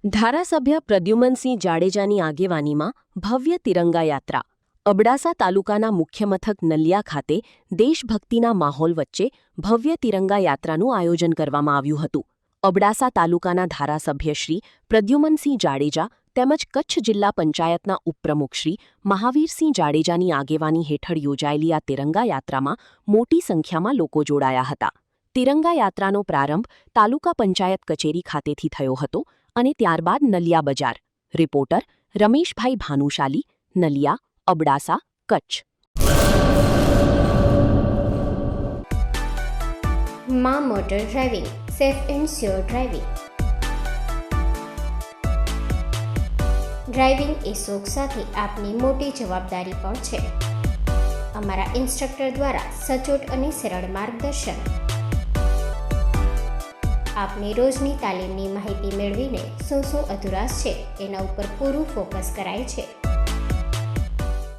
ધારાસભ્ય પ્રદ્યુમનસિંહ જાડેજાની આગેવાનીમાં ભવ્ય તિરંગા યાત્રા. અબડાસા તાલુકાના મુખ્ય મથક નલિયા ખાતે દેશભક્તિના માહોલ વચ્ચે ભવ્ય તિરંગા યાત્રાનું આયોજન કરવામાં આવ્યું હતું. અબડાસા તાલુકાના ધારાસભ્ય શ્રી પ્રદ્યુમનસિંહ જાડેજા તેમજ કચ્છ જિલ્લા પંચાયતના ઉપપ્રમુખ શ્રી મહાવીરસિંહ જાડેજાની આગેવાની હેઠળ યોજાયેલી આ તિરંગા યાત્રામાં મોટી સંખ્યામાં લોકો જોડાયા હતા. તિરંગા યાત્રાનો પ્રારંભ તાલુકા પંચાયત કચેરી ખાતેથી થયો હતો અને ત્યારબાદ નલિયા બજાર. રિપોર્ટર રમેશભાઈ ભાનુશાલી, નલિયા, અબડાસા, કચ્છ. માં motor driving, safe and sure driving. Driving એ શોખ સાથે આપની મોટી જવાબદારી પણ છે. અમારા ઇન્સ્ટ્રક્ટર દ્વારા સચોટ અને સરળ માર્ગદર્શન. આપની રોજની તાલીમની માહિતી મેળવીને શું અધુરાશ છે એના ઉપર પૂરું ફોકસ કરાય છે.